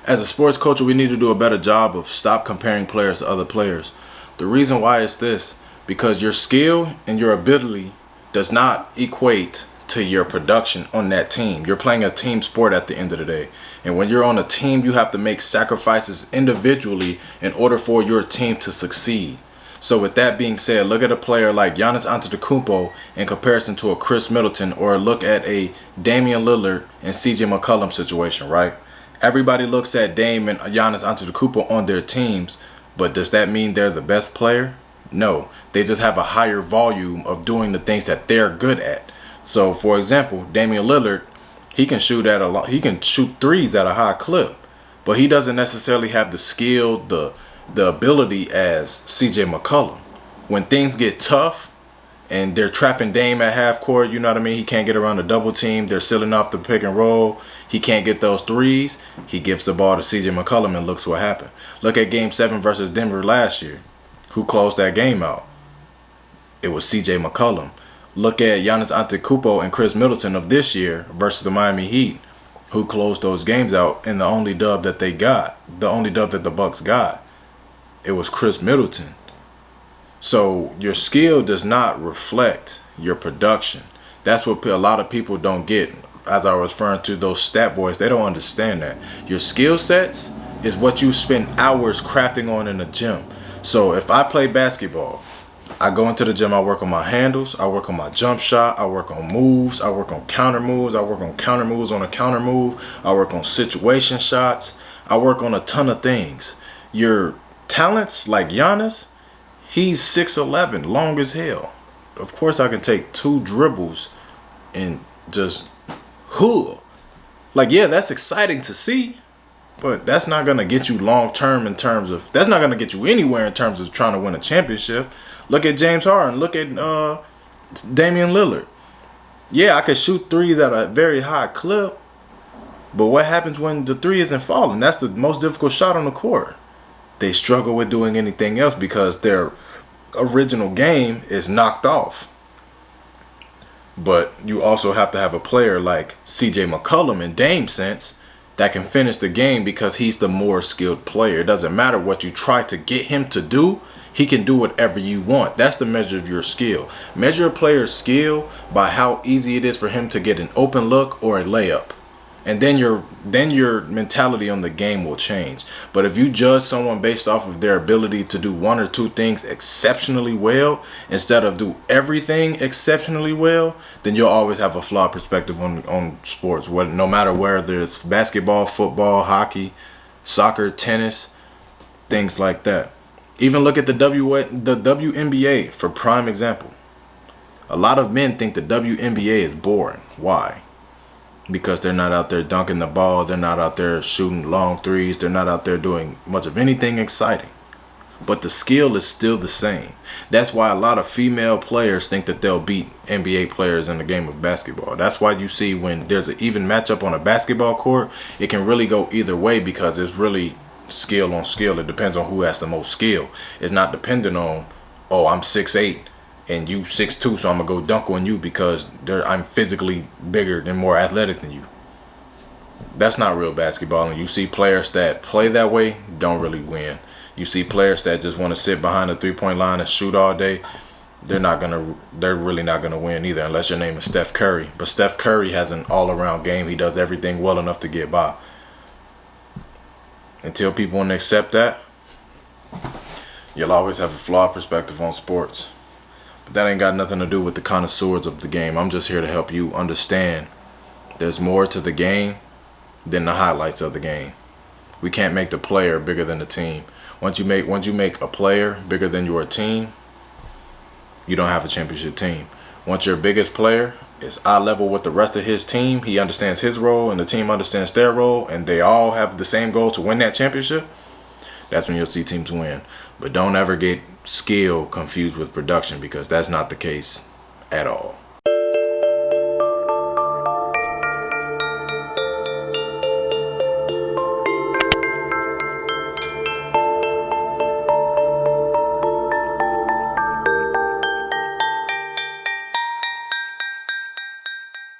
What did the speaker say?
As a sports coach, we need to do a better job of stop comparing players to other players. The reason why is this, because your skill and your ability does not equate to your production on that team. You're playing a team sport at the end of the day. And when you're on a team, you have to make sacrifices individually in order for your team to succeed. So with that being said, look at a player like Giannis Antetokounmpo in comparison to a Chris Middleton, or look at a Damian Lillard and CJ McCollum situation, right? Everybody looks at Dame and Giannis Antetokounmpo on their teams, but does that mean they're the best player? No, they just have a higher volume of doing the things that they're good at. So, for example, Damian Lillard, he can shoot threes at a high clip, but he doesn't necessarily have the skill, the ability as CJ McCollum. When things get tough and they're trapping Dame at half court, you know what I mean? He can't get around the double team. They're sealing off the pick and roll. He can't get those threes. He gives the ball to CJ McCollum, and looks what happened. Look at Game 7 versus Denver last year. Who closed that game out? It was CJ McCollum. Look at Giannis Antetokounmpo and Chris Middleton of this year versus the Miami Heat. Who closed those games out? And the only dub that they got, the only dub that the Bucks got, it was Chris Middleton. So your skill does not reflect your production. That's what a lot of people don't get. As I was referring to those stat boys, they don't understand that. Your skill sets is what you spend hours crafting on in the gym. So if I play basketball, I go into the gym, I work on my handles, I work on my jump shot, I work on moves, I work on counter moves, I work on counter moves on a counter move, I work on situation shots, I work on a ton of things. Your talents like Giannis, he's 6'11", long as hell. Of course I can take 2 dribbles and just like, yeah, that's exciting to see, but that's not going to get you long term in terms of, that's not going to get you anywhere in terms of trying to win a championship. Look at James Harden. Look at Damian Lillard. Yeah, I can shoot threes at a very high clip, but what happens when the three isn't falling? That's the most difficult shot on the court. They struggle with doing anything else because their original game is knocked off. But you also have to have a player like CJ McCollum in Dame sense that can finish the game because he's the more skilled player. It doesn't matter what you try to get him to do. He can do whatever you want. That's the measure of your skill. Measure a player's skill by how easy it is for him to get an open look or a layup. And then your mentality on the game will change. But if you judge someone based off of their ability to do 1 or 2 things exceptionally well instead of do everything exceptionally well, then you'll always have a flawed perspective on sports. No matter whether it's basketball, football, hockey, soccer, tennis, things like that. Even look at the WNBA for prime example. A lot of men think the WNBA is boring. Why? Because they're not out there dunking the ball. They're not out there shooting long threes. They're not out there doing much of anything exciting. But the skill is still the same. That's why a lot of female players think that they'll beat NBA players in the game of basketball. That's why you see when there's an even matchup on a basketball court, it can really go either way because it's really skill on skill. It depends on who has the most skill. It's not dependent on, oh, I'm 6'8". and you 6'2", so I'm going to go dunk on you because I'm physically bigger and more athletic than you. That's not real basketball. And you see players that play that way don't really win. You see players that just want to sit behind the three-point line and shoot all day. They're really not going to win either unless your name is Steph Curry. But Steph Curry has an all-around game. He does everything well enough to get by. Until people want to accept that, you'll always have a flawed perspective on sports. But that ain't got nothing to do with the connoisseurs of the game. I'm just here to help you understand there's more to the game than the highlights of the game. We can't make the player bigger than the team. Once you make a player bigger than your team, you don't have a championship team. Once your biggest player is eye level with the rest of his team, he understands his role and the team understands their role, and they all have the same goal to win that championship, that's when you'll see teams win. But don't ever get skill confused with production, because that's not the case at all.